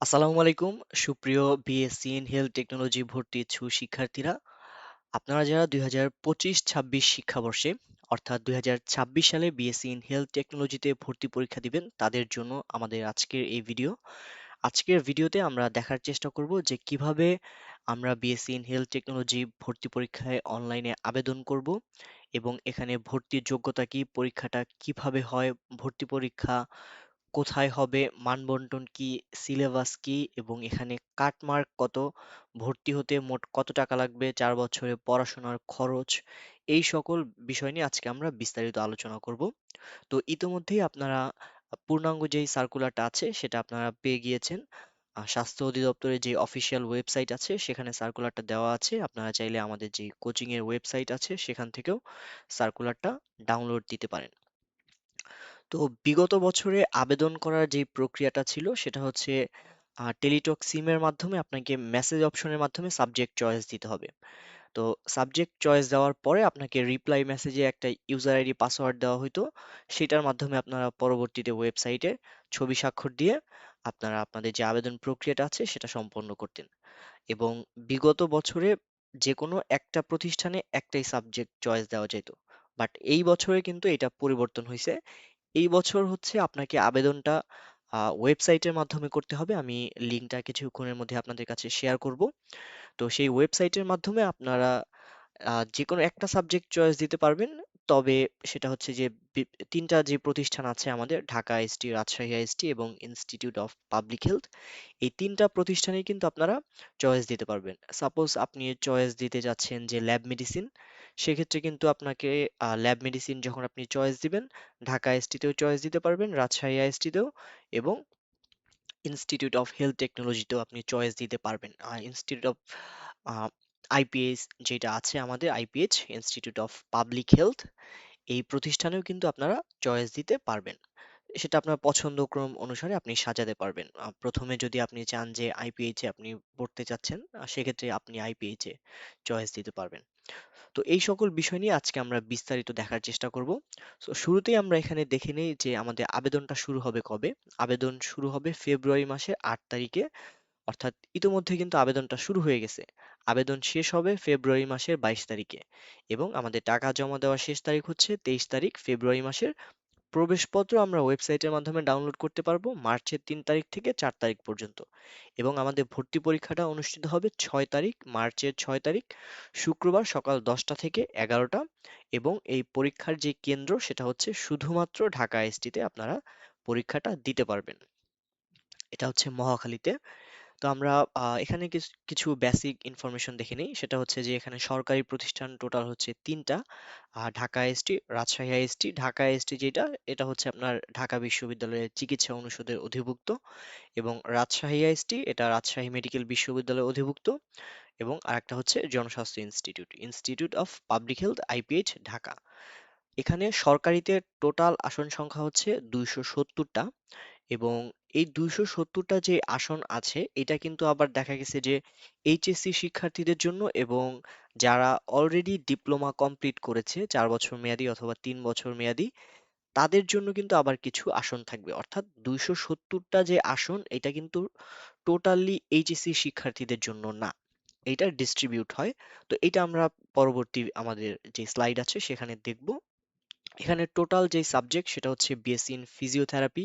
আসসালামু আলাইকুম সুপ্রিয় বিএসসি ইন হেলথ টেকনোলজি ভর্তি ইচ্ছুক শিক্ষার্থীরা। আপনারা যারা 2025-26 শিক্ষাবর্ষে অর্থাৎ 2026 সালে বিএসসি ইন হেলথ টেকনোলজিতে ভর্তি পরীক্ষা দিবেন তাদের জন্য আমাদের আজকের এই ভিডিও। আজকের ভিডিওতে আমরা দেখার চেষ্টা করব যে কিভাবে আমরা বিএসসি ইন হেলথ টেকনোলজি ভর্তি পরীক্ষায় অনলাইনে আবেদন করব এবং এখানে ভর্তির যোগ্যতা কি, পরীক্ষাটা কিভাবে হয়, ভর্তি পরীক্ষা কোথায় হবে, মানবন্টন কি, সিলেবাস কি এবং এখানে কাটমার্ক কত, ভর্তি হতে মোট কত টাকা লাগবে, 4 বছরের পড়াশোনার খরচ, এই সকল বিষয় নিয়ে আজকে আমরা বিস্তারিত আলোচনা করব। তো ইতোমধ্যেই আপনারা পূর্ণাঙ্গ যেই সার্কুলারটা আছে সেটা আপনারা পেয়ে গিয়েছেন। স্বাস্থ্য অধিদপ্তরের যে অফিসিয়াল ওয়েবসাইট আছে সেখানে সার্কুলারটা দেওয়া আছে। আপনারা চাইলে আমাদের যে কোচিং এর ওয়েবসাইট আছে সেখান থেকেও সার্কুলারটা ডাউনলোড দিতে পারেন। তো বিগত বছরে আবেদন করার যে প্রক্রিয়াটা ছিল সেটা হচ্ছে টেলিটক সিমের মাধ্যমে আপনাকে মেসেজ অপশনের মাধ্যমে সাবজেক্ট চয়েস দিতে হবে। তো সাবজেক্ট চয়েস দেওয়ার পরে আপনাকে রিপ্লাই মেসেজে একটা ইউজার আইডি পাসওয়ার্ড দেওয়া হইতো। সেটার মাধ্যমে আপনারা পরবর্তীতে ওয়েবসাইটে ছবি স্বাক্ষর দিয়ে আপনারা আপনাদের যে আবেদন প্রক্রিয়াটা আছে সেটা সম্পন্ন করতেন। এবং বিগত বছরে যে কোনো একটা প্রতিষ্ঠানে একটাই সাবজেক্ট চয়েস দেওয়া যেত, বাট এই বছরে কিন্তু এটা পরিবর্তন হয়েছে। এই বছর হচ্ছে আপনাকে আবেদনটা ওয়েবসাইটের মাধ্যমে করতে হবে। আমি লিঙ্কটা কিছুক্ষণের মধ্যে আপনাদের কাছে শেয়ার করব। তো সেই ওয়েবসাইটের মাধ্যমে আপনারা যেকোনো একটা সাবজেক্ট চয়েস দিতে পারবেন। তবে সেটা হচ্ছে যে তিনটা যে প্রতিষ্ঠান আছে আমাদের, ঢাকা আইএসটি, রাজশাহী আইএসটি এবং ইনস্টিটিউট অফ পাবলিক হেলথ, এই তিনটা প্রতিষ্ঠানেই কিন্তু আপনারা চয়েস দিতে পারবেন। সাপোজ আপনি চয়েস দিতে যাচ্ছেন যে ল্যাব মেডিসিন, সেক্ষেত্রে কিন্তু আপনাকে ল্যাব মেডিসিন যখন আপনি চয়েস দিবেন, ঢাকা আইএসটিতেও চয়েস দিতে পারবেন, রাজশাহী আইএসটিতেও, এবং ইনস্টিটিউট অফ হেলথ টেকনোলজিতেও আপনি চয়েস দিতে পারবেন। ইনস্টিটিউট অফ আইপিএইচ যেটা আছে আমাদের, IPH institute of public health, এই প্রতিষ্ঠানেও কিন্তু আপনারা চয়েস দিতে পারবেন। সেটা আপনার পছন্দক্রম অনুসারে আপনি সাজাতে পারবেন। প্রথমে যদি আপনি চান যে আইপিএইচ এ আপনি পড়তে চাচ্ছেন, সেক্ষেত্রে আপনি আইপিএইচ এ চয়েস দিতে পারবেন। তো এই সকল বিষয় নিয়ে আজকে আমরা বিস্তারিত দেখার চেষ্টা করব। তো শুরুতেই আমরা এখানে দেখে নেই যে আমাদের আবেদনটা শুরু হবে কবে। আবেদন শুরু হবে ফেব্রুয়ারি মাসের 8 তারিখে, অর্থাৎ ইতোমধ্যে কিন্তু আবেদনটা শুরু হয়ে গেছে। আবেদন শেষ হবে ফেব্রুয়ারি মাসের 22 তারিখে এবং আমাদের টাকা জমা দেওয়ার শেষ তারিখ হচ্ছে 23 তারিখ ফেব্রুয়ারি মাসের। প্রবেশপত্র আমরা ওয়েবসাইটের মাধ্যমে ডাউনলোড করতে পারবো মার্চের 3 তারিখ থেকে 4 তারিখ পর্যন্ত, এবং আমাদের ভর্তি পরীক্ষাটা অনুষ্ঠিত হবে 6 তারিখ, মার্চের 6 তারিখ, শুক্রবার সকাল 10টা থেকে 11টা। এবং এই পরীক্ষার যে কেন্দ্র সেটা হচ্ছে শুধুমাত্র ঢাকা আইএসটিতে আপনারা পরীক্ষাটা দিতে পারবেন। এটা হচ্ছে মহাখালীতে। তো আমরা এখানে কিছু কিছু বেসিক ইনফরমেশন দেখে নিই। সেটা হচ্ছে যে এখানে সরকারি প্রতিষ্ঠান টোটাল হচ্ছে তিনটা, Dhaka IST, Rajshahi IST. Dhaka IST যেটা, এটা হচ্ছে আপনার ঢাকা বিশ্ববিদ্যালয়ের চিকিৎসা অনুষদের অধিভুক্ত, এবং রাজশাহী আইএসটি এটা রাজশাহী মেডিকেল বিশ্ববিদ্যালয়ের অধিভুক্ত, এবং আরেকটা হচ্ছে জনস্বাস্থ্য institute, institute of public health, IPH Dhaka. এখানে সরকারিতে টোটাল আসন সংখ্যা হচ্ছে 270টা, এবং এই 270টা যে আসন আছে এটা কিন্তু আবার দেখা গেছে যে এইচএসসি শিক্ষার্থীদের জন্য, এবং যারা অলরেডি ডিপ্লোমা কমপ্লিট করেছে 4 বছর মেয়াদি অথবা 3 বছর মেয়াদি, তাদের জন্য কিন্তু আবার কিছু আসন থাকবে। অর্থাৎ 270টা যে আসন এটা কিন্তু টোটালি এইচএসসি শিক্ষার্থীদের জন্য না, এটা ডিস্ট্রিবিউট হয়। তো এটা আমরা পরবর্তী আমাদের যে স্লাইড আছে সেখানে দেখব। এখানে টোটাল যে সাবজেক্ট সেটা হচ্ছে BSc in physiotherapy,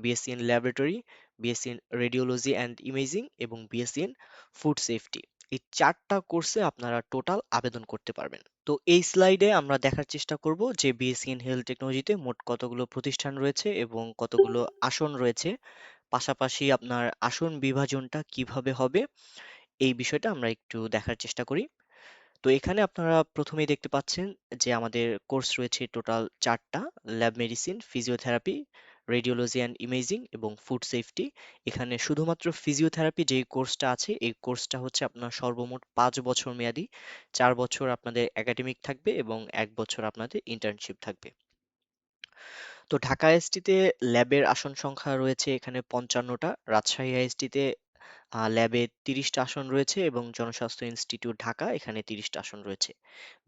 BSc in laboratory, BSc in radiology and imaging এবং বিএসসি ইন ফুড সেফটি। এই চারটা কোর্সে আপনারা টোটাল আবেদন করতে পারবেন। তো এই স্লাইডে আমরা দেখার চেষ্টা করব যে বিএসসি ইন হেলথ টেকনোলজিতে মোট কতগুলো প্রতিষ্ঠান রয়েছে এবং কতগুলো আসন রয়েছে, পাশাপাশি আপনার আসন বিভাজনটা কিভাবে হবে, এই বিষয়টা আমরা একটু দেখার চেষ্টা করি। তো এখানে আপনারা প্রথমেই দেখতে পাচ্ছেন যে আমাদের কোর্স রয়েছে টোটাল চারটা: lab medicine, physiotherapy, radiology and imaging এবং ফুড সেফটি। এখানে শুধুমাত্র ফিজিওথেরাপি যে কোর্সটা আছে এই কোর্সটা হচ্ছে আপনার সর্বমোট 5 বছর মেয়াদি। 4 বছর আপনাদের একাডেমিক থাকবে এবং 1 বছর আপনাদের ইন্টার্নশিপ থাকবে। তো ঢাকা আইএসটিতে ল্যাবের আসন সংখ্যা রয়েছে এখানে 55টা, রাজশাহী আইএসটিতে ল্যাবে 30টা আসন রয়েছে, এবং জনস্বাস্থ্য ইনস্টিটিউট ঢাকা এখানে 30টা আসন রয়েছে।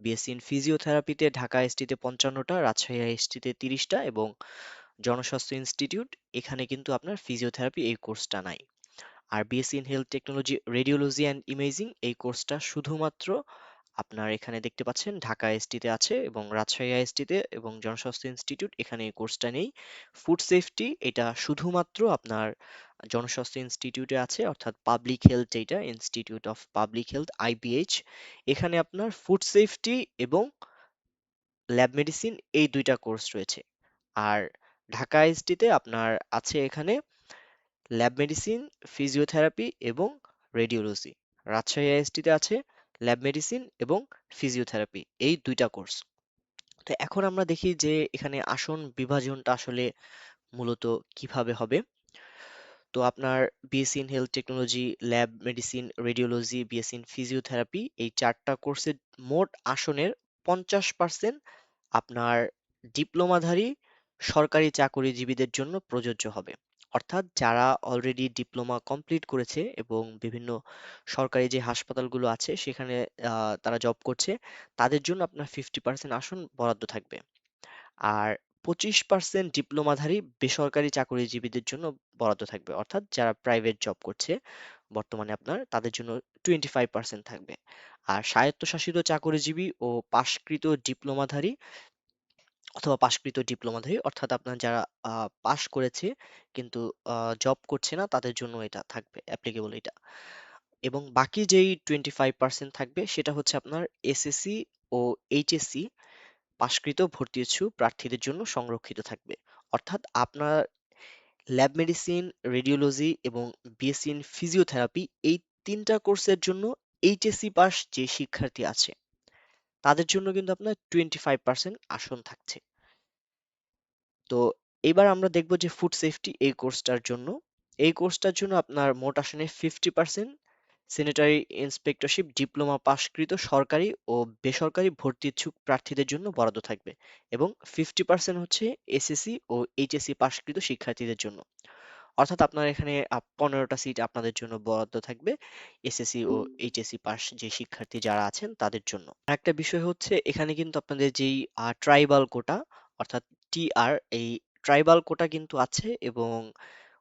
বিএসসি ইন ফিজিওথেরাপিতে ঢাকা আইএসটিতে 55টা, রাজশাহী আইএসটিতে 30টা, এবং জনস্বাস্থ্য ইনস্টিটিউট এখানে কিন্তু আপনার ফিজিওথেরাপি এই কোর্সটা নাই। আর BSc in health technology radiology and imaging এই কোর্সটা শুধুমাত্র আপনার এখানে দেখতে পাচ্ছেন ঢাকা আইএসটিতে আছে এবং রাজশাহী আইএসটিতে এবং জনস্বাস্থ্য ইনস্টিটিউট এখানে এই কোর্সটা নেই। ফুড সেফটি এটা শুধুমাত্র আপনার জনস্বাস্থ্য ইনস্টিটিউটে আছে, অর্থাৎ পাবলিক হেলথ, এটা institute of public health IPH. এখানে আপনার ফুড সেফটি এবং ল্যাব মেডিসিন এই দুইটা কোর্স রয়েছে। আর ঢাকা আইএসটিতে আপনার আছে এখানে ল্যাব মেডিসিন, ফিজিওথেরাপি এবং রেডিওলজি। রাজশাহী আইএসটিতে আছে ল্যাব মেডিসিন এবং ফিজিওথেরাপি, এই দুইটা কোর্স। তো এখন আমরা দেখি যে এখানে আসন বিভাজনটা আসলে মূলত কিভাবে হবে। তো আপনার BSc in health technology, lab medicine, radiology, BSc in physiotherapy এই চারটা কোর্সের মোট আসনের 50% আপনার ডিপ্লোমাধারী সরকারি চাকরিজীবীদের জন্য প্রযোজ্য হবে। অর্থাৎ যারা অলরেডি ডিপ্লোমা কমপ্লিট করেছে এবং বিভিন্ন সরকারি যে হাসপাতালগুলো আছে সেখানে তারা জব করছে, তাদের জন্য আপনার 50% আসন বরাদ্দ থাকবে। আর 25% ডিপ্লোমাধারী বেসরকারি চাকরিজীবীদের জন্য বরাদ্দ থাকবে, অর্থাৎ যারা প্রাইভেট জব করছে বর্তমানে আপনার, তাদের জন্য 25% থাকবে। আর স্বায়ত্তশাসিত চাকরিজীবী ও পাশকৃত ডিপ্লোমাধারী অথবা পাশকৃত ডিপ্লোমাধারী, অর্থাৎ আপনার যারা পাশ করেছে কিন্তু জব করছে না, তাদের জন্য এটা থাকবে অ্যাপ্লিকেবল এটা। এবং বাকি যেই 25% থাকবে সেটা হচ্ছে আপনার এসএসসি ও এইচএসসি পাশকৃত ভর্তি ইচ্ছুক প্রার্থীদের জন্য সংরক্ষিত থাকবে। অর্থাৎ আপনার ল্যাব মেডিসিন, রেডিওলজি এবং বিএসসি ইন ফিজিওথেরাপি এই তিনটা কোর্সের জন্য এইচএসসি পাস যে শিক্ষার্থী আছে তাদের জন্য কিন্তু আপনার 25% আসন থাকছে। তো এবার আমরা দেখব যে ফুড সেফটি এই কোর্সটার জন্য, এই কোর্সটার জন্য আপনার মোট আসনে 50% স্যানিটারি ইন্সপেক্টরশিপ ডিপ্লোমা পাশকৃত সরকারি ও বেসরকারি ভর্তি ইচ্ছুক প্রার্থীদের জন্য বরাদ্দ থাকবে এবং 50% হচ্ছে এসএসসি ও এইচএসসি পাশকৃত শিক্ষার্থীদের জন্য। অর্থাৎ আপনার এখানে 15টা সিট আপনাদের জন্য বরাদ্দ থাকবে এসএসসি ও এইচএসসি পাস যে শিক্ষার্থী যারা আছেন তাদের জন্য। আরেকটা বিষয় হচ্ছে এখানে কিন্তু আপনাদের যেই ট্রাইবাল কোটা অর্থাৎ টিআর, এই ট্রাইবাল কোটা কিন্তু আছে এবং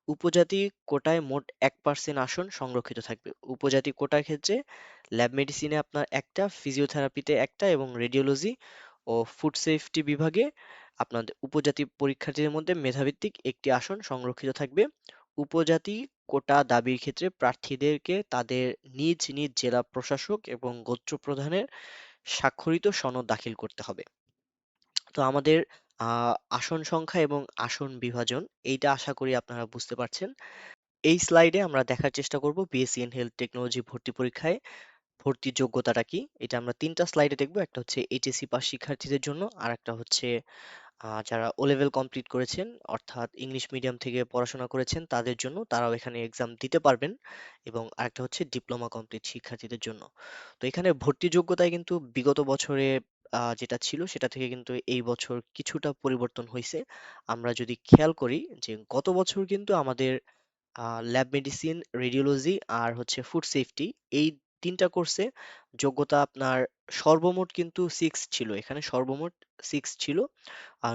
উপজাতি কোটায় মোট 1% আসন সংরক্ষিত থাকবে। উপজাতি কোটার ক্ষেত্রে ল্যাব মেডিসিনে আপনার একটা, ফিজিওথেরাপিতে একটা এবং রেডিওলজি ও ফুড সেফটি বিভাগে আপনাদের উপজাতি পরীক্ষার্থীদের মধ্যে মেধাভিত্তিক একটি আসন সংরক্ষিত থাকবে। উপজাতি কোটা দাবির ক্ষেত্রে প্রার্থীদেরকে তাদের নিজ নিজ জেলা প্রশাসক এবং গোত্র প্রধানের স্বাক্ষরিত সনদ দাখিল করতে হবে। তো আমাদের আসন সংখ্যা এবং আসন বিভাজন এইটা আশা করি আপনারা বুঝতে পারছেন। এই স্লাইডে আমরা দেখার চেষ্টা করব বিএসসি ইন হেলথ টেকনোলজি ভর্তি পরীক্ষায় ভর্তির যোগ্যতাটা কি। এটা আমরা তিনটা স্লাইডে দেখব। একটা হচ্ছে এইচএসসি পাস শিক্ষার্থীদের জন্য, আর একটা হচ্ছে যারা ও লেভেল কমপ্লিট করেছেন অর্থাৎ ইংলিশ মিডিয়াম থেকে পড়াশোনা করেছেন তাদের জন্য, তারাও এখানে এক্সাম দিতে পারবেন, এবং আরেকটা হচ্ছে ডিপ্লোমা কমপ্লিট শিক্ষার্থীদের জন্য। তো এখানে ভর্তি যোগ্যতায় কিন্তু বিগত বছরে যেটা ছিল সেটা থেকে কিন্তু এই বছর কিছুটা পরিবর্তন হয়েছে। আমরা যদি খেয়াল করি যে গত বছর কিন্তু আমাদের ল্যাব মেডিসিন, রেডিওলজি আর হচ্ছে ফুড সেফটি এই তিনটা কোর্সে যোগ্যতা আপনার সর্বমোট কিন্তু 6 ছিল, এখানে সর্বমোট 6 ছিল,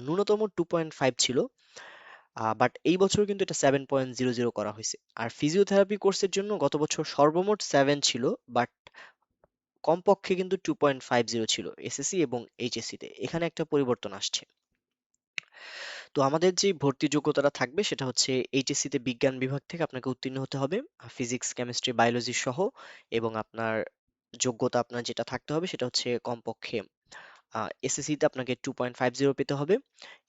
ন্যূনতম 2.5 ছিল। বাট এই বছর কিন্তু এটা 7.00 করা হয়েছে। আর ফিজিওথেরাপি কোর্সের জন্য গত বছর সর্বমোট 7 ছিল, বাট কমপক্ষে কিন্তু 2.50 ছিল এসএসসি এবং এইচএসসি তে। এখানে একটা পরিবর্তন আসছে। তো আমাদের যে ভর্তি যোগ্যতাটা থাকবে সেটা হচ্ছে এইচএসসি তে বিজ্ঞান বিভাগ থেকে আপনাকে উত্তীর্ণ হতে হবে, ফিজিক্স, কেমিস্ট্রি, বায়োলজি সহ। এবং আপনার যোগ্যতা আপনার যেটা থাকতে হবে সেটা হচ্ছে কমপক্ষে এসএসসি তে আপনাকে 2.50 পেতে হবে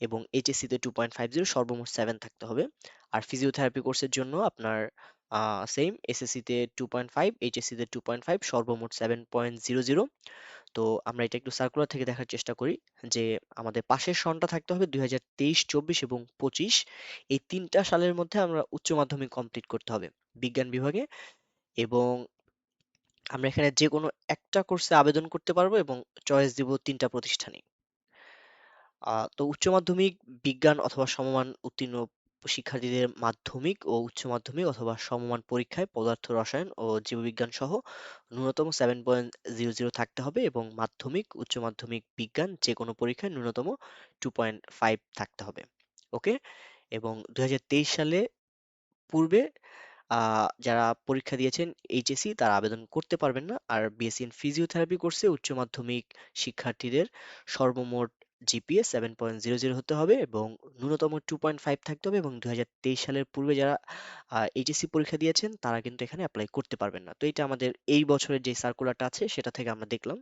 এবং এইচএসসি তে 2.50, সর্বমোট 7 থাকতে হবে। আর ফিজিওথেরাপি কোর্সের জন্য আপনার সেম, এসএসসি তে 2.5, এইচএসসি তে 2.5, সর্বমোট 7.00। তো আমরা এটা একটু সার্কুলার থেকে দেখার চেষ্টা করি যে আমাদের পাশের সনটা থাকতে হবে 2023, 24 এবং 25, এই তিনটা সালের মধ্যে আমরা উচ্চ মাধ্যমিক কমপ্লিট করতে হবে বিজ্ঞান বিভাগে। এবং আমরা এখানে যে কোনো একটা কোর্সে আবেদন করতে পারবো এবং চয়েস দিব তিনটা প্রতিষ্ঠানে। তো উচ্চ মাধ্যমিক বিজ্ঞান অথবা সমমান উত্তীর্ণ শিক্ষার্থীদের মাধ্যমিক ও উচ্চ মাধ্যমিক অথবা সমমান পরীক্ষায় পদার্থ রসায়ন ও জীববিজ্ঞান সহ ন্যূনতম 7.00 থাকতে হবে এবং মাধ্যমিক উচ্চ মাধ্যমিক বিজ্ঞান যে কোনো পরীক্ষায় ন্যূনতম 2.5 থাকতে হবে। ওকে। এবং 2023 সালে পূর্বে যারা পরীক্ষা দিয়েছেন এইচএসসি তারা আবেদন করতে পারবেন না। আর বিএসসি ইন ফিজিওথেরাপি কোর্সে উচ্চ মাধ্যমিক শিক্ষার্থীদের সর্বমোট জিপিএ 7.00 হতে হবে এবং ন্যূনতম 2.5 থাকতে হবে, এবং 2023 সালের পূর্বে যারা এইচএসসি পরীক্ষা দিয়েছেন তারা কিন্তু এখানে অ্যাপ্লাই করতে পারবেন না। তো এটা আমাদের এই বছরের যে সার্কুলারটা আছে সেটা থেকে আমরা দেখলাম।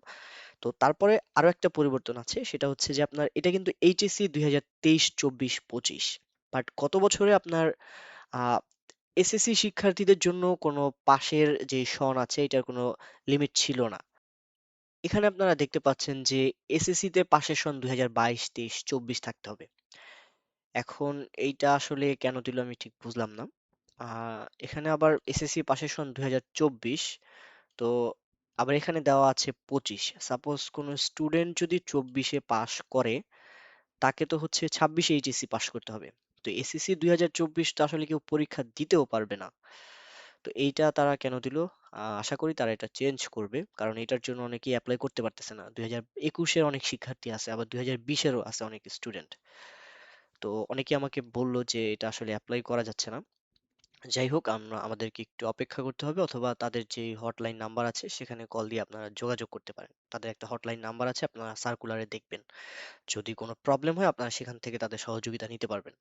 তো তারপরে আরো একটা পরিবর্তন আছে, সেটা হচ্ছে যে আপনার এটা কিন্তু এইচএসসি 2023-24-25, বাট গত বছরে আপনার আহ এসএসসি শিক্ষার্থীদের জন্য কোনো পাশের যে সন আছে এটার কোনো লিমিট ছিল না। এখানে আপনারা দেখতে পাচ্ছেন যে এসএসসি তে পাশের সন 2022, 23, 24 থাকতে হবে। এখন এইটা আসলে কেন দিল আমি ঠিক বুঝলাম না। এখানে আবার এসএসসি পাশের সন 2024, তো আবার এখানে দেওয়া আছে 25। সাপোজ কোনো স্টুডেন্ট যদি 24-এ পাশ করে, তাকে তো হচ্ছে 26-এ এইচএসসি পাশ করতে হবে। তো এসএসসি 2024 তো আসলে কেউ পরীক্ষা দিতেও পারবে না। তো এইটা তারা কেন দিল? আশা করি তারা এটা চেঞ্জ করবে, কারণ এটার জন্য অনেকেই অ্যাপ্লাই করতে পারতেছে না। 2021-এর অনেক শিক্ষার্থী আছে, আবার 2020-এরও আছে অনেক স্টুডেন্ট। তো অনেকে আমাকে বলল যে এটা আসলে অ্যাপ্লাই করা যাচ্ছে না। যাই হোক, আমাদেরকে একটু অপেক্ষা করতে হবে, অথবা তাদের যে হটলাইন নাম্বার আছে সেখানে কল দিয়ে আপনারা যোগাযোগ করতে পারেন। তাদের একটা হটলাইন নাম্বার আছে, আপনারা সার্কুলারে দেখবেন। যদি কোনো প্রবলেম হয় আপনারা সেখান থেকে তাদের সহযোগিতা নিতে পারবেন।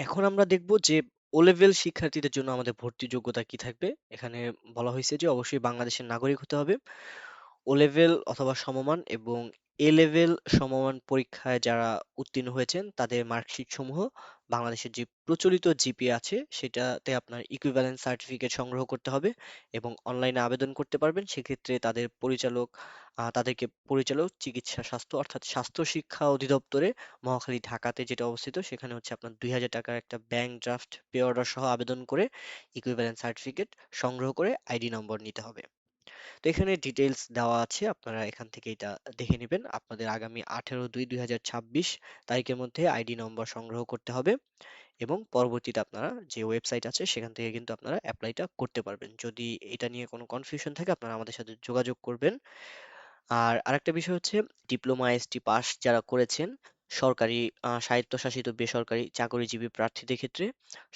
এখন আমরা দেখব যে ও লেভেল শিক্ষার্থীদের জন্য আমাদের ভর্তি যোগ্যতা কি থাকবে। এখানে বলা হয়েছে যে অবশ্যই বাংলাদেশের নাগরিক হতে হবে। ও লেভেল অথবা সমমান এবং এ লেভেল সমমান পরীক্ষায় যারা উত্তীর্ণ হয়েছেন তাদের মার্কশিট সমূহ বাংলাদেশের যে প্রচলিত জিপিএ আছে সেটাতে আপনার ইকুইভ্যালেন্ট সার্টিফিকেট সংগ্রহ করতে হবে এবং অনলাইনে আবেদন করতে পারবেন। সেক্ষেত্রে তাদেরকে পরিচালক চিকিৎসা স্বাস্থ্য অর্থাৎ স্বাস্থ্য শিক্ষা অধিদপ্তরে মহাখালী ঢাকাতে যেটা অবস্থিত সেখানে হচ্ছে আপনার 2000 টাকার একটা ব্যাংক ড্রাফট পে অর্ডার সহ আবেদন করে ইকুইভ্যালেন্ট সার্টিফিকেট সংগ্রহ করে আইডি নম্বর নিতে হবে। তো এখানে ডিটেইলস দেওয়া আছে, আপনারা এখান থেকে এটা দেখে নেবেন। আপনাদের আগামী 18/2/2026 তারিখের মধ্যে আইডি নম্বর সংগ্রহ করতে হবে এবং পরবর্তীতে আপনারা যে ওয়েবসাইট আছে সেখান থেকে কিন্তু আপনারা অ্যাপ্লাইটা করতে পারবেন। যদি এটা নিয়ে কোনো কনফিউশন থাকে আপনারা আমাদের সাথে যোগাযোগ করবেন। আর আরেকটা বিষয় হচ্ছে, ডিপ্লোমা এসটি পাস যারা করেছেন সরকারি, স্বায়ত্তশাসিত বেসরকারি চাকরিজীবী প্রার্থীদের ক্ষেত্রে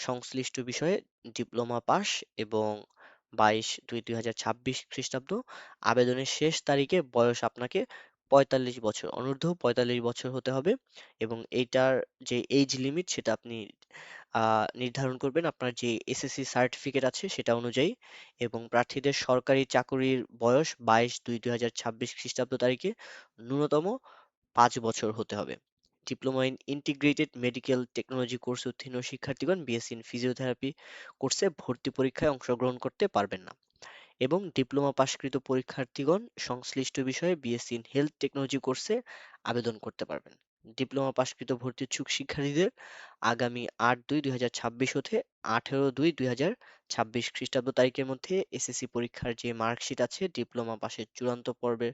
সংশ্লিষ্ট বিষয়ে ডিপ্লোমা পাস এবং 22/2/2026 খ্রিস্টাব্দ আবেদনের শেষ তারিখে বয়স আপনাকে 45 বছর, অনূর্ধ্ব 45 বছর হতে হবে এবং এইটার যে এইজ লিমিট সেটা আপনি নির্ধারণ করবেন আপনার যে এসএসসি সার্টিফিকেট আছে সেটা অনুযায়ী, এবং প্রার্থীদের সরকারি চাকুরির বয়স 22/2/2026 খ্রিস্টাব্দ তারিখে ন্যূনতম 5 বছর হতে হবে। Diploma in integrated medical technology কোর্সে উত্তীর্ণ শিক্ষার্থীগণ বিএসসি ইন ফিজিওথেরাপি কোর্সে ভর্তি পরীক্ষায় অংশগ্রহণ করতে পারবেন না, এবং ডিপ্লোমা পাশকৃত পরীক্ষার্থীগণ সংশ্লিষ্ট বিষয়ে বিএসসি ইন হেলথ টেকনোলজি কোর্সে আবেদন করতে পারবেন। ডিপ্লোমা পাশকৃত ভর্তি ইচ্ছুক শিক্ষার্থীদের আগামী 8/2/2026 হতে 18/2/2026 খ্রিস্টাব্দ তারিখের মধ্যে এসএসসি পরীক্ষার যে মার্কশিট আছে, ডিপ্লোমা পাশের চূড়ান্ত পর্বের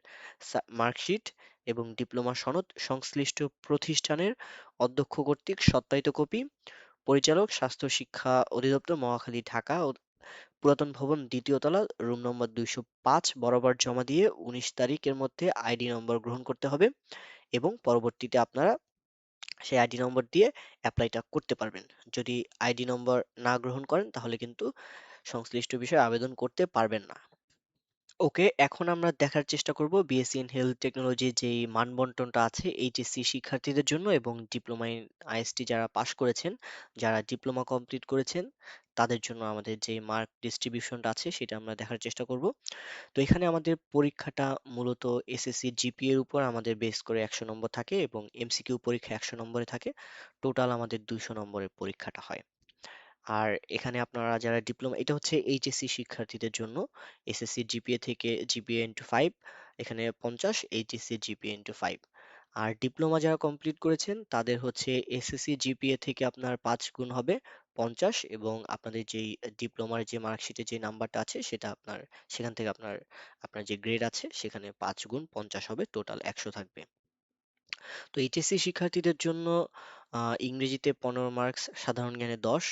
মার্কশিট এবং ডিপ্লোমা সনদ সংশ্লিষ্ট প্রতিষ্ঠানের অধ্যক্ষ কর্তৃক সত্যায়িত কপি, পরিচালক স্বাস্থ্য শিক্ষা অধিদপ্তর মহাখালী ঢাকা পুরাতন ভবন দ্বিতীয় তলা রুম নম্বর 205 বরাবর জমা দিয়ে 19 তারিখের মধ্যে আইডি নম্বর গ্রহণ করতে হবে, এবং পরবর্তীতে আপনারা সেই আইডি নম্বর দিয়ে অ্যাপ্লাইটা করতে পারবেন। যদি আইডি নম্বর না গ্রহণ করেন তাহলে কিন্তু সংশ্লিষ্ট বিষয়ে আবেদন করতে পারবেন না। ওকে, এখন আমরা দেখার চেষ্টা করব বিএসসি ইন হেলথ টেকনোলজি যেই মানবন্টনটা আছে এইচএসসি শিক্ষার্থীদের জন্য এবং ডিপ্লোমা ইন আইএসটি যারা পাশ করেছেন, যারা ডিপ্লোমা কমপ্লিট করেছেন তাদের জন্য আমাদের যে মার্ক ডিস্ট্রিবিউশনটা আছে সেটা আমরা দেখার চেষ্টা করব। তো এখানে আমাদের পরীক্ষাটা মূলত এসএসসি জিপিএ এর উপর আমাদের বেস করে 100 নম্বর থাকে এবং এমসিকিউ পরীক্ষা 100 নম্বরে থাকে। টোটাল আমাদের 200 নম্বরের পরীক্ষাটা হয়। আর এখানে আপনারা যারা ডিপ্লোমা, এটা হচ্ছে এইচএসসি শিক্ষার্থীদের জন্য, এসএসসি জিপিএ থেকে জিপিএ ইন্টু 5 এখানে 50, এইচএসসি জিপিএ ইন্টু 5। আর ডিপ্লোমা যারা কমপ্লিট করেছেন তাদের হচ্ছে এসএসসি জিপিএ থেকে আপনার 5 গুণ হবে 50, এবং আপনাদের যেই ডিপ্লোমার যে মার্কশিটে যে নাম্বারটা আছে সেটা আপনার সেখান থেকে আপনার আপনার যে গ্রেড আছে সেখানে 5 গুণ 50 হবে, টোটাল 100 থাকবে। তো এইচএসসি শিক্ষার্থীদের জন্য ইংরেজিতে 15 মার্কস, সাধারণ জ্ঞানে 10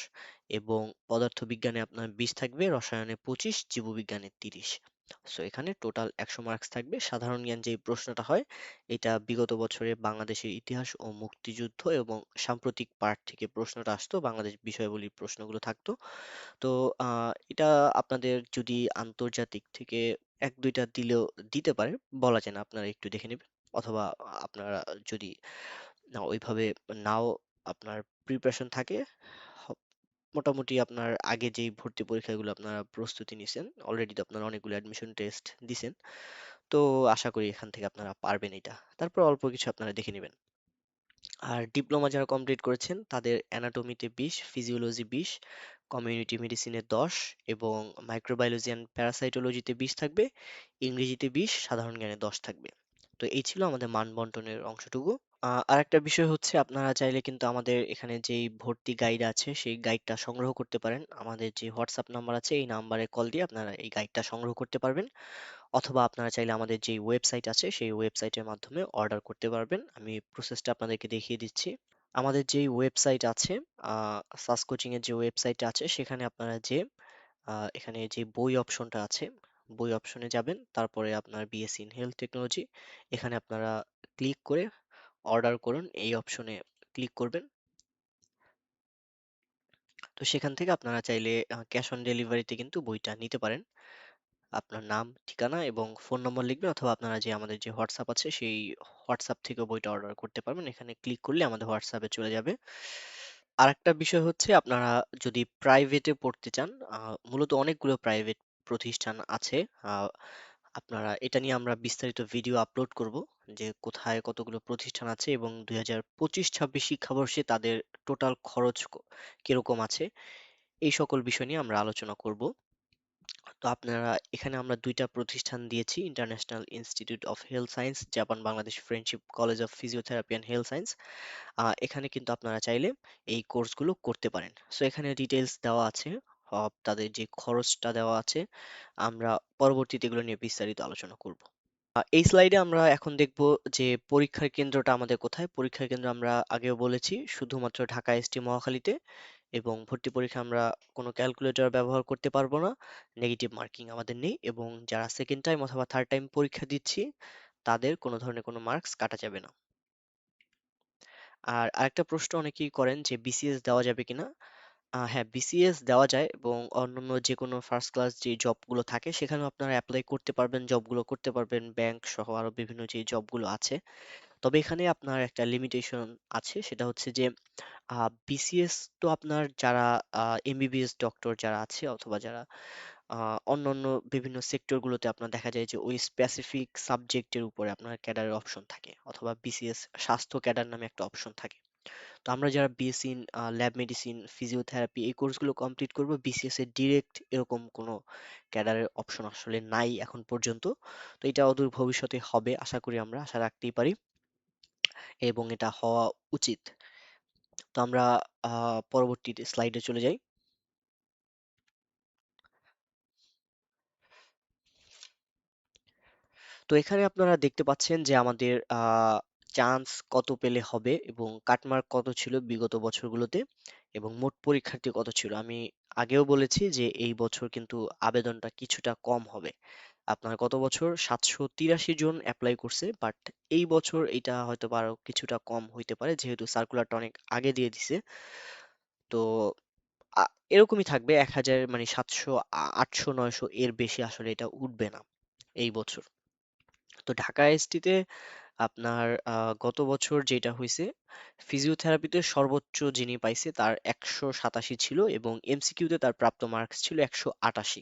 এবং পদার্থবিজ্ঞানে আপনার 20 থাকবে, রসায়নে 25, জীববিজ্ঞানে 30। সো এখানে টোটাল ১০০ মার্কস থাকবে। সাধারণ জ্ঞান যেই প্রশ্নটা হয়, এটা বিগত বছরে বাংলাদেশের ইতিহাস ও মুক্তিযুদ্ধ এবং সাম্প্রতিক পাঠ থেকে প্রশ্নটা আসতো, বাংলাদেশ বিষয়াবলীর প্রশ্নগুলো থাকতো। তো এটা আপনাদের যদি আন্তর্জাতিক থেকে ১-২ টা দিলেও দিতে পারে, বলা যায় না। আপনারা একটু দেখে নেবেন। অথবা আপনারা যদি ওইভাবে নাও আপনার প্রিপারেশন থাকে, হ মোটামুটি আপনার আগে যেই ভর্তি পরীক্ষাগুলো আপনারা প্রস্তুতি নিছেন, অলরেডি তো আপনারা অনেকগুলো অ্যাডমিশন টেস্ট দিছেন। তো আশা করি এখান থেকে আপনারা পারবেন এটা। তারপর অল্প কিছু আপনারা দেখে নিবেন। আর ডিপ্লোমা যারা কমপ্লিট করেছেন তাদের অ্যানাটমিতে ২০, ফিজিওলজি ২০, কমিউনিটি মেডিসিনে ১০ এবং মাইক্রোবায়োলজি অ্যান্ড প্যারাসাইটোলজিতে ২০ থাকবে, ইংরেজিতে ২০, সাধারণ জ্ঞানে ১০ থাকবে। তো এই ছিল আমাদের মান বন্টনের অংশটুকু। আরেকটা বিষয় হচ্ছে, আপনারা চাইলে কিন্তু আমাদের এখানে যেই ভর্তি গাইড আছে সেই গাইডটা সংগ্রহ করতে পারেন। আমাদের যে হোয়াটসঅ্যাপ নাম্বার আছে এই নাম্বারে কল দিয়ে আপনারা এই গাইডটা সংগ্রহ করতে পারবেন। অথবা আপনারা চাইলে আমাদের যে ওয়েবসাইট আছে সেই ওয়েবসাইটের মাধ্যমে অর্ডার করতে পারবেন। আমি প্রসেসটা আপনাদেরকে দেখিয়ে দিচ্ছি। আমাদের যেই ওয়েবসাইট আছে, সাস কোচিং এর যে ওয়েবসাইট আছে, সেখানে আপনারা যে এখানে যে বই অপশনটা আছে, বই অপশনে যাবেন। তারপরে আপনার বিএসসি ইন হেলথ টেকনোলজি, এখানে আপনারা ক্লিক করে অর্ডার করুন, এই অপশনে ক্লিক করবেন। তো সেখান থেকে আপনারা চাইলে ক্যাশ অন ডেলিভারিতে কিন্তু বইটা নিতে পারেন। আপনার নাম, ঠিকানা এবং ফোন নম্বর লিখবেন, অথবা আপনারা যে আমাদের যে হোয়াটসঅ্যাপ আছে সেই হোয়াটসঅ্যাপ থেকেও বইটা অর্ডার করতে পারবেন। এখানে ক্লিক করলে আমাদের হোয়াটসঅ্যাপে চলে যাবে। আরেকটা বিষয় হচ্ছে, আপনারা যদি প্রাইভেটে পড়তে চান, মূলত অনেকগুলো প্রাইভেট প্রতিষ্ঠান আছে। আপনারা এটা নিয়ে আমরা বিস্তারিত ভিডিও আপলোড করব, যে কোথায় কতগুলো প্রতিষ্ঠান আছে এবং ২০২৫-২৬ শিক্ষাবর্ষে তাদের টোটাল খরচ কিরকম আছে, এই সকল বিষয় নিয়ে আমরা আলোচনা করব। তো আপনারা এখানে আমরা ২ টা প্রতিষ্ঠান দিয়েছি, international institute of health science, Japan Bangladesh friendship college of physiotherapy and health science. এখানে কিন্তু আপনারা চাইলে এই কোর্সগুলো করতে পারেন। সো এখানে ডিটেইলস দেওয়া আছে, তাদের যে খরচটা দেওয়া আছে। আমরা পরবর্তীতে এগুলো নিয়ে বিস্তারিত আলোচনা করব। এই স্লাইডে আমরা এখন দেখব যে পরীক্ষার কেন্দ্রটা আমাদের কোথায়। পরীক্ষার কেন্দ্র আমরা আগেও বলেছি, শুধুমাত্র ঢাকা এসটি মহাখালীতে, এবং ভর্তি পরীক্ষা আমরা কোনো ক্যালকুলেটর ব্যবহার করতে পারবো না, নেগেটিভ মার্কিং আমাদের নেই, এবং যারা সেকেন্ড টাইম অথবা থার্ড টাইম পরীক্ষা দিচ্ছি তাদের কোনো ধরনের কোনো মার্কস কাটা যাবে না। আর আরেকটা প্রশ্ন অনেকেই করেন যে বিসিএস দেওয়া যাবে কিনা। হ্যাঁ, বিসিএস দেওয়া যায়, এবং অন্যান্য যে কোনো ফার্স্ট ক্লাস যে জবগুলো থাকে সেখানেও আপনারা অ্যাপ্লাই করতে পারবেন, জবগুলো করতে পারবেন, ব্যাংক সহ আরো বিভিন্ন যে জবগুলো আছে। তবে এখানে আপনার একটা লিমিটেশন আছে, সেটা হচ্ছে যে বিসিএস তো আপনার যারা এমবিবিএস ডক্টর যারা আছে, অথবা যারা অন্যান্য বিভিন্ন সেক্টরগুলোতে আপনার দেখা যায় যে ওই স্পেসিফিক সাবজেক্টের উপরে আপনার ক্যাডারের অপশন থাকে, অথবা বিসিএস স্বাস্থ্য ক্যাডার নামে একটা অপশন থাকে। তো আমরা যারা BSc in lab medicine, physiotherapy এই কোর্সগুলো কমপ্লিট করব, বিসিএস এর ডিরেক্ট এরকম কোনো ক্যাডারের অপশন আসলে নাই এখন পর্যন্ত। তো এটা অদূর ভবিষ্যতে হবে, আশা করি, আমরা আশা রাখতেই পারি, এবং এটা হওয়া উচিত। তো আমরা পরবর্তীতে স্লাইডে চলে যাই। তো এখানে আপনারা দেখতে পাচ্ছেন যে আমাদের চান্স কত পেলে হবে এবং কাটমার্ক কত ছিল বিগত বছরগুলোতে, এবং মোট পরীক্ষার্থী কত ছিল। আমি আগেও বলেছি যে এই বছর কিন্তু আবেদনটা কিছুটা কম হবে। আপনার গত বছর ৭৮৩ জন অ্যাপ্লাই করছে, বাট এই বছর এটা হয়তো বা আরো কিছুটা কম হইতে পারে, যেহেতু সার্কুলারটা অনেক আগে দিয়ে দিছে। তো এরকমই থাকবে ১,০০০, মানে ৭০০, ৮০০, ৯০০, এর বেশি আসলে এটা উঠবে না এই বছর। তো ঢাকা এসটিতে আপনার গত বছর যেটা হয়েছে, ফিজিওথেরাপিতে সর্বোচ্চ যিনি পাইছে তার ১৮৭ ছিল, এবং এমসিকিউতে তার প্রাপ্ত মার্কস ছিল ১৮৮।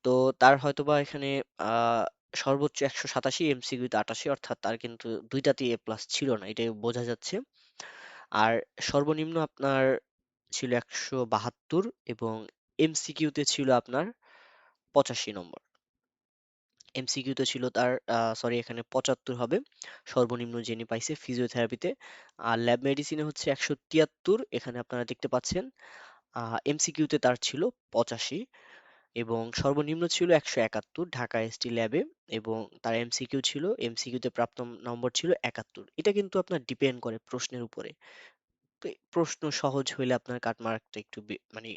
তো তার হয়তোবা এখানে আহ, সর্বোচ্চ ১৮৭, এমসিকিউতে ৮৮, অর্থাৎ তার কিন্তু দুইটাতেই এ প্লাস ছিল না, এটাই বোঝা যাচ্ছে। আর সর্বনিম্ন আপনার ছিল ১৭২, এবং এমসিকিউতে ছিল আপনার ৮৫ নম্বর। এমসিকিউতে ছিল তার, সরি, এখানে ৭৫ হবে সর্বনিম্ন যিনি পাইছে ফিজিওথেরাপিতে। আর ল্যাব মেডিসিনে হচ্ছে ১৭৩, এখানে আপনারা দেখতে পাচ্ছেন। এমসিকিউতে তার ছিল ৮৫, এবং সর্বনিম্ন ছিল ১৭১ ঢাকা এসটি ল্যাবে, এবং তার এমসিকিউ ছিল, এমসিকিউতে প্রাপ্ত নম্বর ছিল ৭১। এটা কিন্তু আপনার ডিপেন্ড করে প্রশ্নের উপরে। তো প্রশ্ন সহজ হইলে আপনার কাটমার্কটা একটু মানে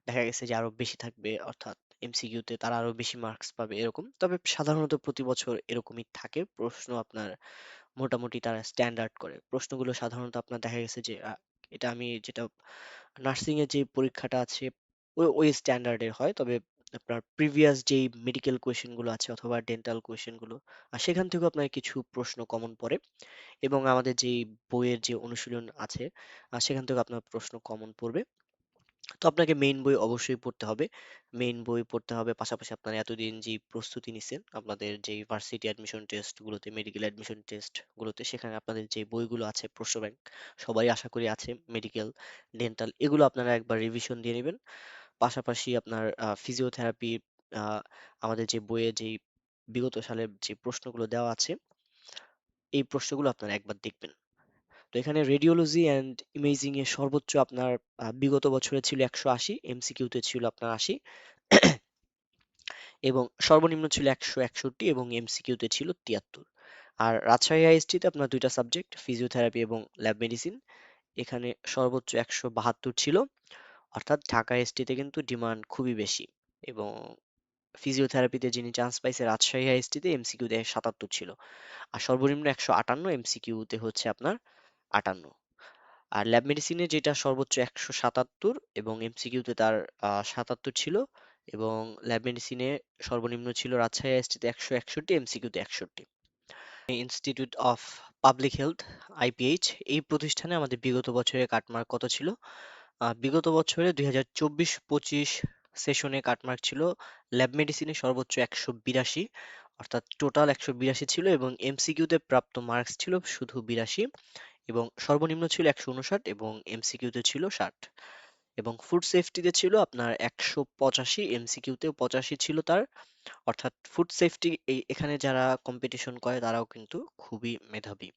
দেখা গেছে যে আরো বেশি থাকবে, অর্থাৎ এমসিকিউতে তারা আরো বেশি মার্কস পাবে এরকম। তবে সাধারণত প্রতি বছর এরকমই থাকে। প্রশ্ন আপনার মোটামুটি তারা স্ট্যান্ডার্ড করে। প্রশ্নগুলো সাধারণত আপনার দেখা গেছে যে এটা আমি যেটা নার্সিং এর যে পরীক্ষাটা আছে ওই স্ট্যান্ডার্ডের হয়। তবে আপনার প্রিভিয়াস যেই মেডিকেল কোয়েশ্চেন গুলো আছে অথবা ডেন্টাল কোয়েশ্চেন গুলো সেখান থেকেও আপনার কিছু প্রশ্ন কমন পড়ে এবং আমাদের যেই বইয়ের যে অনুশীলন আছে সেখান থেকে আপনার প্রশ্ন কমন পড়বে। তো আপনাকে মেইন বই অবশ্যই পড়তে হবে। মেইন বই পড়তে হবে, পাশাপাশি আপনার এতদিন যে প্রস্তুতি নিছেন আপনাদের যে ভার্সিটি অ্যাডমিশন টেস্ট গুলোতে, মেডিকেল অ্যাডমিশন টেস্ট গুলোতে, সেখানে আপনাদের যে বইগুলো আছে, প্রশ্ন ব্যাংক সবাই আশা করি আছে, মেডিকেল, ডেন্টাল এগুলো আপনারা একবার রিভিশন দিয়ে নেবেন। পাশাপাশি আপনার ফিজিওথেরাপি আমাদের যে বইয়ে যেই বিগত সালের যে প্রশ্নগুলো দেওয়া আছে এই প্রশ্নগুলো আপনারা একবার দেখবেন। তো এখানে রেডিওলজি অ্যান্ড ইমেজিং এর সর্বোচ্চ আপনার বিগত বছরে ছিল 180, এমসিকিউতে ছিল আপনার 80 এবং সর্বনিম্ন ছিল 161 এবং এমসিকিউতে ছিল 73। আর রাজশাহী আইএসটিতে আপনার দুইটা সাবজেক্ট, ফিজিওথেরাপি এবং ল্যাব মেডিসিন, এখানে সর্বোচ্চ 172 ছিল। অর্থাৎ ঢাকা আইএসটিতে কিন্তু ডিমান্ড খুবই বেশি এবং ফিজিওথেরাপিতে যিনি চান্স পাইছে রাজশাহী আইএসটিতে এমসিকিউতে 77 ছিল। আর সর্বনিম্ন 158, এমসিকিউতে হচ্ছে আপনার 58। আর ল্যাব মেডিসিনে যেটা সর্বোচ্চ 177 এবং এমসিকিউতে তার 77 ছিল এবং ল্যাব মেডিসিনে সর্বনিম্ন ছিল রাজশাহী আইএসটিতে 161, এমসিকিউতে 61। Institute of public health, IPH, এই প্রতিষ্ঠানে আমাদের বিগত বছরের কাটমার্ক কত ছিল? বিগত বছরে 2024-25 সেশনে কাটমার্ক ছিল ল্যাব মেডিসিনে সর্বোচ্চ 182, অর্থাৎ টোটাল 182 ছিল এবং এমসিকিউতে প্রাপ্ত মার্কস ছিল শুধু 82 এবং সর্বনিম্ন ছিল 159 এবং এমসিকিউতে ছিল 60 এবং ফুড সেফটিতে ছিল আপনার 185, এমসিকিউতেও 85 ছিল তার। অর্থাৎ ফুড সেফটি এখানে যারা কম্পিটিশন করে তারাও কিন্তু খুবই মেধাবী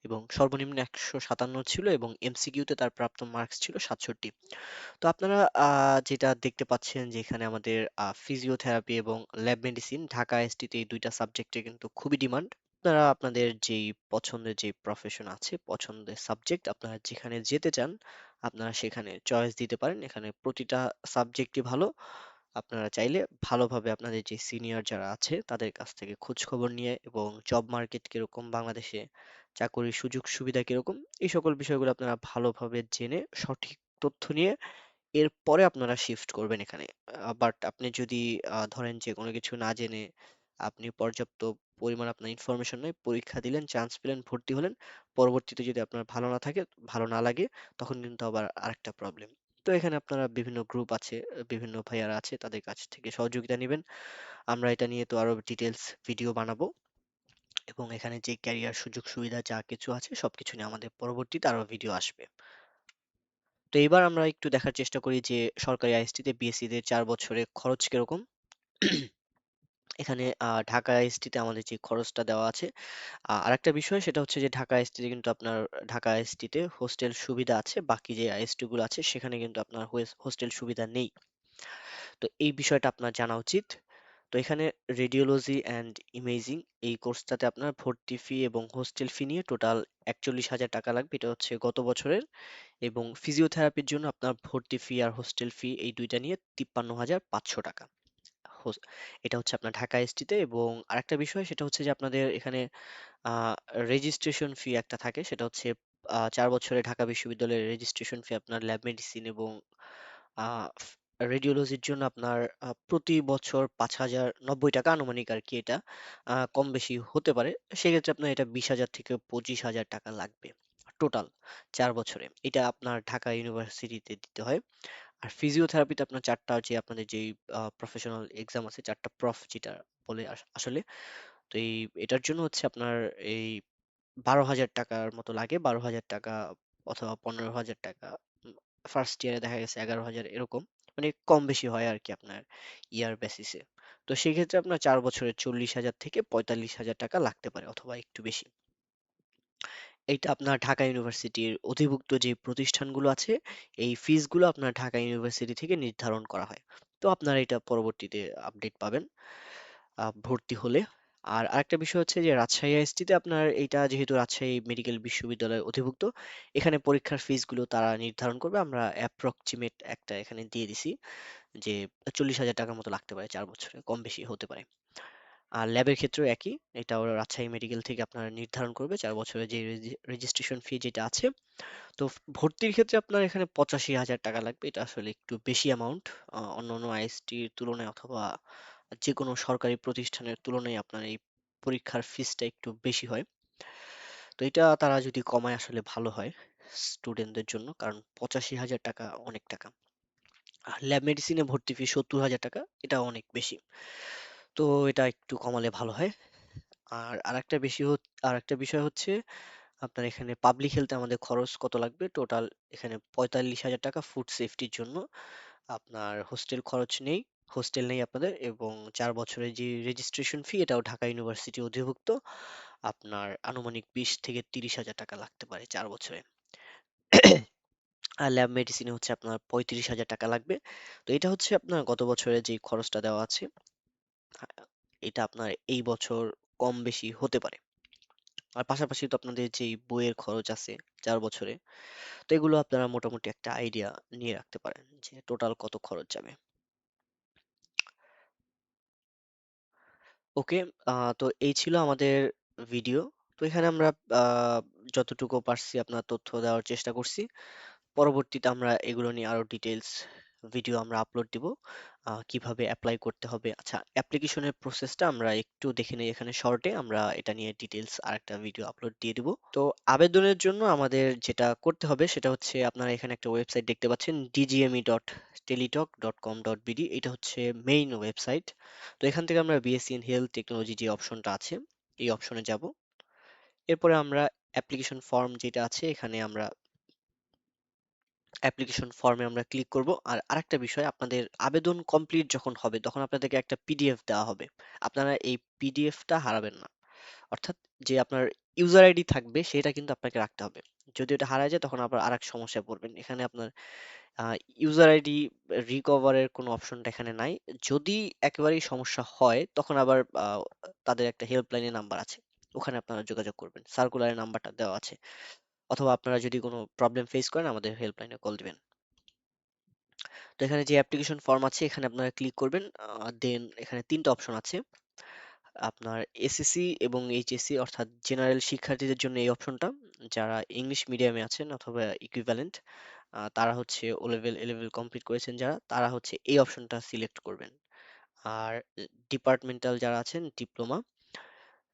এবং সর্বনিম্ন 157 ছিল এবং এমসিকিউতে তার প্রাপ্ত মার্কস ছিল 67। তো আপনারা যেটা দেখতে পাচ্ছেন যে এখানে আমাদের ফিজিওথেরাপি এবং ল্যাব মেডিসিন ঢাকা আইএসটিতে এই দুইটা সাবজেক্টে কিন্তু খুবই ডিমান্ড। আপনারা আপনাদের যেই পছন্দের যে প্রফেশন আছে, পছন্দের সাবজেক্ট আপনারা যেখানে যেতে চান আপনারা সেখানে চয়েস দিতে পারেন। এখানে প্রতিটা সাবজেক্টই ভালো। আপনারা চাইলে ভালোভাবে আপনাদের যে সিনিয়র যারা আছে তাদের কাছ থেকে খোঁজ খবর নিয়ে এবং জব মার্কেট কিরকম বাংলাদেশে, চাকরির সুযোগ সুবিধা কিরকম, এই সকল বিষয়গুলো আপনারা ভালোভাবে জেনে সঠিক তথ্য নিয়ে এরপরে আপনারা শিফট করবেন এখানে। বাট আপনি যদি ধরেন যে কোনো কিছু না জেনে আপনি পর্যাপ্ত পরিমাণ আপনার ইনফরমেশন নাই, পরীক্ষা দিলেন, চান্স পেলেন, ভর্তি হলেন, পরবর্তীতে যদি আপনার ভালো না থাকে, ভালো না লাগে, তখন কিন্তু আবার আরেকটা প্রবলেম। তো এখানে আপনারা বিভিন্ন গ্রুপ আছে, বিভিন্ন ভাইয়ারা আছে, তাদের কাছ থেকে সহযোগিতা নেবেন। আমরা এটা নিয়ে তো আরো ডিটেলস ভিডিও বানাবো এবং এখানে যে ক্যারিয়ার সুযোগ সুবিধা যা কিছু আছে সবকিছু নিয়ে আমাদের পরবর্তীতে আরো ভিডিও আসবে। তো এবার আমরা একটু দেখার চেষ্টা করি যে সরকারি আইএসটিতে বিএসসি তে 4 বছরে খরচ কিরকম। এখানে ঢাকা আইএসটিতে আমাদের যে খরচটা দেওয়া আছে, আরেকটা বিষয় সেটা হচ্ছে যে ঢাকা আইএসটিতে কিন্তু আপনার ঢাকা আইএসটিতে হোস্টেল সুবিধা আছে, বাকি যে আইএসটি গুলো আছে সেখানে কিন্তু আপনার হোস্টেল সুবিধা নেই। তো এই বিষয়টা আপনার জানা উচিত। তো এখানে রেডিওলজি অ্যান্ড ইমেজিং এই কোর্সটাতে আপনার ভর্তি ফি এবং হোস্টেল ফি নিয়ে টোটাল 41,000 টাকা লাগবে, এটা হচ্ছে গত বছরের। এবং ফিজিওথেরাপির জন্য আপনার ভর্তি ফি আর হোস্টেল ফি এই দুইটা নিয়ে 53,500 টাকা। এটা হচ্ছে আপনার ঢাকা এসটিতে। এবং আরেকটা বিষয় সেটা হচ্ছে যে আপনাদের এখানে রেজিস্ট্রেশন ফি একটা থাকে, সেটা হচ্ছে 4 বছরে ঢাকা বিশ্ববিদ্যালয়ের রেজিস্ট্রেশন ফি আপনার ল্যাব মেডিসিন এবং রেডিওলজির জন্য আপনার প্রতি বছর 5,090 টাকা আনুমানিক আর কি, এটা কম বেশি হতে পারে। সেক্ষেত্রে আপনার এটা 20,000 থেকে 25,000 টাকা লাগবে টোটাল 4 বছরে। এটা আপনার ঢাকা ইউনিভার্সিটিতে দিতে হয়। আর ফিজিওথেরাপিতে আপনার চারটা যে আপনাদের যেই প্রফেশনাল এক্সাম আছে, চারটা প্রফ যেটা বলে আসলে, তো এটার জন্য হচ্ছে আপনার এই 12,000 টাকার মতো লাগে, 12,000 টাকা অথবা 15,000 টাকা। ফার্স্ট ইয়ারে দেখা গেছে 11,000, এরকম মানে কম বেশি হয় আর কি আপনার ইয়ার বেসিসে। তো সেই ক্ষেত্রে আপনার 4 বছরে 40,000 থেকে 45,000 টাকা লাগতে পারে অথবা একটু বেশি। এইটা আপনার ঢাকা ইউনিভার্সিটির অধিভুক্ত যে প্রতিষ্ঠানগুলো আছে এই ফিস গুলো আপনার ঢাকা ইউনিভার্সিটি থেকে নির্ধারণ করা হয়। তো আপনারা এটা পরবর্তীতে আপডেট পাবেন ভর্তি হলে। আর আরেকটা বিষয় হচ্ছে যে রাজশাহী আইএসটিতে আপনার এইটা যেহেতু রাজশাহী মেডিকেল বিশ্ববিদ্যালয়ের অধিভুক্ত, এখানে পরীক্ষার ফিসগুলো তারা নির্ধারণ করবে। আমরা অ্যাপ্রক্সিমেট একটা এখানে দিয়ে দিছি যে 40,000 টাকার মতো লাগতে পারে 4 বছরে, কম বেশি হতে পারে। আর ল্যাবের ক্ষেত্রেও একই, এটা ওরা রাজশাহী মেডিকেল থেকে আপনার নির্ধারণ করবে 4 বছরের যে রেজিস্ট্রেশন ফি যেটা আছে। তো ভর্তির ক্ষেত্রে আপনার এখানে 85,000 টাকা লাগবে, এটা আসলে একটু বেশি অ্যামাউন্ট অন্য অন্য আইএসটির তুলনায় অথবা যে কোনো সরকারি প্রতিষ্ঠানের তুলনায় আপনার এই পরীক্ষার ফিসটা একটু বেশি হয়। তো এটা তারা যদি কমায় আসলে ভালো হয় স্টুডেন্টদের জন্য, কারণ 85,000 টাকা অনেক টাকা। আর ল্যাব মেডিসিনে ভর্তি ফি 70,000 টাকা, এটা অনেক বেশি। তো এটা একটু কমালে ভালো হয়। আর আরেকটা বিষয় হচ্ছে আপনার এখানে পাবলিক হেলথে আমাদের খরচ কত লাগবে টোটাল, এখানে 45,000 টাকা ফুড সেফটির জন্য। আপনার হোস্টেল নেই আপনাদের, এবং 4 বছরের যে রেজিস্ট্রেশন ফি এটাও ঢাকা ইউনিভার্সিটি অধিভুক্ত। আপনার আনুমানিক 20 থেকে 30,000 টাকা লাগতে পারে 4 বছরে। আর ল্যাব মেডিসিনে হচ্ছে আপনার 35,000 টাকা লাগবে। তো এটা হচ্ছে আপনার গত বছরে যে খরচটা দেওয়া আছে, এটা আপনার এই বছর কম বেশি হতে পারে। আর পাশাপাশি তো আপনাদের যেই বইয়ের খরচ আছে 4 বছরে, তো এগুলো আপনারা মোটামুটি একটা আইডিয়া নিয়ে রাখতে পারেন যে টোটাল কত খরচ যাবে। ওকে, তো এই ছিল আমাদের ভিডিও। তো এখানে আমরা আহ, যতটুকু পারছি আপনার তথ্য দেওয়ার চেষ্টা করছি। পরবর্তীতে আমরা এগুলো নিয়ে আরো ডিটেলস ভিডিও আমরা আপলোড দিব, কিভাবে অ্যাপ্লাই করতে হবে। আচ্ছা, অ্যাপ্লিকেশনের প্রসেসটা আমরা একটু দেখে নিই এখানে শর্টে, আমরা এটা নিয়ে ডিটেলস আরেকটা ভিডিও আপলোড দিয়ে দিব। তো আবেদনের জন্য আমাদের যেটা করতে হবে সেটা হচ্ছে, আপনারা এখানে একটা ওয়েবসাইট দেখতে পাচ্ছেন dgme.teletalk.com.bd, এটা হচ্ছে মেইন ওয়েবসাইট। তো এখান থেকে আমরা বিএসসি ইন হেলথ টেকনোলজি যে অপশনটা আছে, এই অপশনে যাব। এরপরে আমরা অ্যাপ্লিকেশন ফর্ম যেটা আছে, এখানে আমরা অ্যাপ্লিকেশন ফর্মে আমরা ক্লিক করব। আর আরেকটা বিষয়, আপনাদের আবেদন কমপ্লিট যখন হবে তখন আপনাদেরকে একটা পিডিএফ দেওয়া হবে। আপনারা এই পিডিএফটা হারাবেন না, অর্থাৎ যে আপনার ইউজার আইডি থাকবে সেটা কিন্তু আপনাকে রাখতে হবে। যদি এটা হারায় যায় তখন আবার আরেক সমস্যায় পড়বেন। এখানে আপনার ইউজার আইডি রিকভারের কোনো অপশনটা এখানে নাই। যদি একেবারেই সমস্যা হয় তখন আবার তাদের একটা হেল্পলাইনের নাম্বার আছে, ওখানে আপনারা যোগাযোগ করবেন, সার্কুলারের নাম্বারটা দেওয়া আছে। অথবা আপনারা যদি কোনো প্রবলেম ফেস করেন আমাদের হেল্পলাইনে কল দিবেন। তো এখানে যে অ্যাপ্লিকেশন ফর্ম আছে এখানে আপনারা ক্লিক করবেন। দেন এখানে তিনটা অপশন আছে, আপনার এসএসসি এবং এইচএসসি অর্থাৎ জেনারেল শিক্ষার্থীদের জন্য এই অপশনটা। যারা ইংলিশ মিডিয়ামে আছেন অথবা ইকুইভ্যালেন্ট, তারা হচ্ছে ও লেভেল এ লেভেল কমপ্লিট করেছেন যারা, তারা হচ্ছে এই অপশনটা সিলেক্ট করবেন। আর ডিপার্টমেন্টাল যারা আছেন,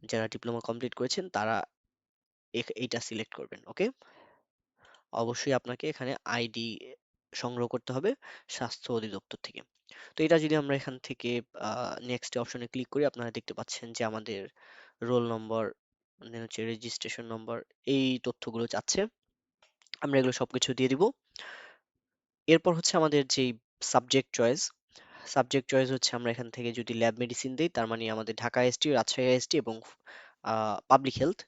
যারা ডিপ্লোমা কমপ্লিট করেছেন তারা এইটা সিলেক্ট করবেন। ওকে, অবশ্যই আপনাকে এখানে আইডি সংগ্রহ করতে হবে স্বাস্থ্য অধিদপ্তর থেকে। তো এটা যদি আমরা এখান থেকে নেক্সট অপশনে ক্লিক করি, আপনারা দেখতে পাচ্ছেন যে আমাদের রোল নম্বর, দেন হচ্ছে রেজিস্ট্রেশন নম্বর, এই তথ্যগুলো চাচ্ছে। আমরা এগুলো সবকিছু দিয়ে দিব। এরপর হচ্ছে আমাদের যেই সাবজেক্ট চয়েস হচ্ছে, আমরা এখান থেকে যদি ল্যাব মেডিসিন দেই তার মানে আমাদের ঢাকা এসটি, রাজশাহী এসটি এবং পাবলিক হেলথ,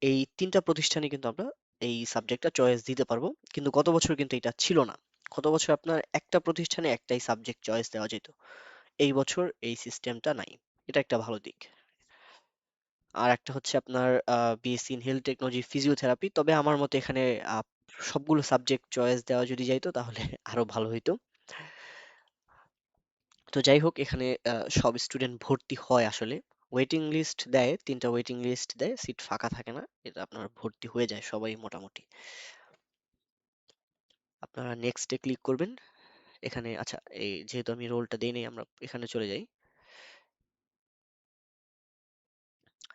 এই তিনটা প্রতিষ্ঠানে কিন্তু আমরা এই সাবজেক্টটা চয়েস দিতে পারবো। কিন্তু গত বছর কিন্তু এটা ছিল না। গত বছর আপনার একটা প্রতিষ্ঠানে একটাই সাবজেক্ট চয়েস দেওয়া যেত, এই বছর এই সিস্টেমটা নাই। এটা একটা ভালো দিক। আর একটা হচ্ছে আপনার BSc in health technology physiotherapy, তবে আমার মতে এখানে আহ, সবগুলো সাবজেক্ট চয়েস দেওয়া যদি যাইতো তাহলে আরো ভালো হইতো। তো যাই হোক, এখানে সব স্টুডেন্ট ভর্তি হয় আসলে। ওয়েটিং লিস্ট দেয়, তিনটা ওয়েটিং লিস্ট দেয়, সিট ফাঁকা থাকে না, এটা আপনার ভর্তি হয়ে যায় সবাই মোটামুটি। আপনারা নেক্সটে ক্লিক করবেন। এখানে আচ্ছা, এই যেহেতু আমি রোলটা দেই নাই, আমরা এখানে চলে যাই।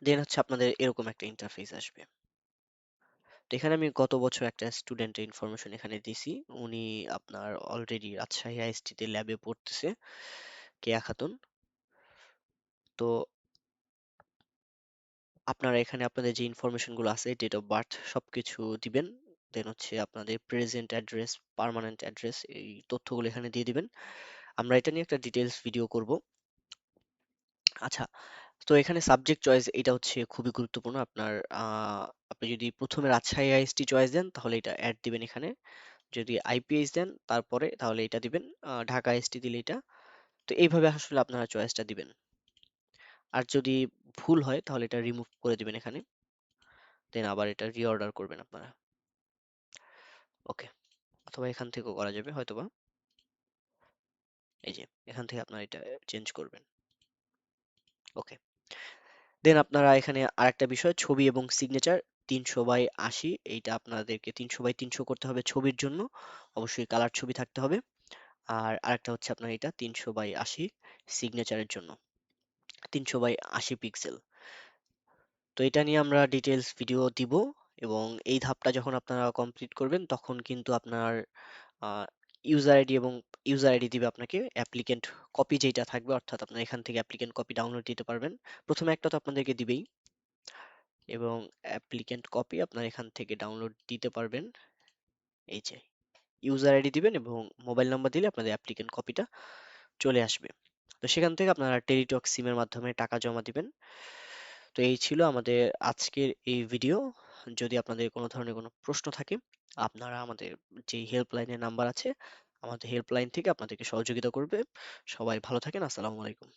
দেন হচ্ছে আপনাদের এরকম একটা ইন্টারফেস আসবে। তো এখানে আমি গত বছর একটা স্টুডেন্টের ইনফরমেশন এখানে দিছি। উনি আপনার অলরেডি রাজশাহী আইএসটি তে ল্যাবে পড়তেছে, কেয়া খাতুন। তো আপনারা এখানে আপনাদের যে ইনফরমেশন গুলো আছে, ডেট অফ বার্থ সবকিছু দিবেন। দেন হচ্ছে আপনাদের প্রেজেন্ট অ্যাড্রেস, পার্মানেন্ট অ্যাড্রেস, এই তথ্যগুলো এখানে দিয়ে দিবেন। আমরা এটা নিয়ে একটা ডিটেলস ভিডিও করব। আচ্ছা, তো এখানে সাবজেক্ট চয়েস এটা হচ্ছে খুবই গুরুত্বপূর্ণ। আপনি যদি প্রথমে রাজশাহী আইএসটি চয়েস দেন তাহলে এটা অ্যাড দিবেন এখানে। যদি আইপিএইচ দেন তারপরে তাহলে এটা দিবেন। ঢাকা আইএসটি দিলে এটা। তো এইভাবে আসলে আপনারা চয়েসটা দিবেন। আর যদি ভুল হয় তাহলে এটা রিমুভ করে দিবেন এখানে, দেন আবার এটা রিঅর্ডার করবেন আপনারা। ওকে, অথবা এখান থেকেও করা যাবে হয়তোবা, এই যে এখান থেকে আপনারা এটা চেঞ্জ করবেন। ওকে, দেন আপনারা এখানে আরেকটা বিষয়, ছবি এবং সিগনেচার 300/80, এইটা আপনাদেরকে 300/300 করতে হবে ছবির জন্য, অবশ্যই কালার ছবি থাকতে হবে। আর আরেকটা হচ্ছে আপনার এটা 300/80 সিগনেচারের জন্য, 300/80 পিক্সেল। তো এটা নিয়ে আমরা ডিটেলস ভিডিও দিব, এবং এই ধাপটা যখন আপনারা কমপ্লিট করবেন তখন কিন্তু আপনার ইউজার আইডি এবং ইউজার আইডি দিবে আপনাকে, অ্যাপ্লিকেন্ট কপি যেটা থাকবে, অর্থাৎ আপনার এখান থেকে অ্যাপ্লিকেন্ট কপি ডাউনলোড দিতে পারবেন। প্রথমে একটা তো আপনাদেরকে দিবেই, এবং অ্যাপ্লিকেন্ট কপি আপনার এখান থেকে ডাউনলোড দিতে পারবেন। এই যে ইউজার আইডি দিবেন এবং মোবাইল নাম্বার দিলে আপনাদের অ্যাপ্লিকেন্ট কপিটা চলে আসবে। তো সেখান থেকে আপনারা টেলিটক সিমের মাধ্যমে টাকা জমা দিবেন। তো এই ছিল আমাদের আজকের এই ভিডিও। যদি আপনাদের কোনো ধরনের কোনো প্রশ্ন থাকে, আপনারা আমাদের যে হেল্পলাইনের নাম্বার আছে, আমাদের হেল্পলাইন থেকে আপনাদেরকে সহযোগিতা করবে। সবাই ভালো থাকেন। আসসালামু আলাইকুম।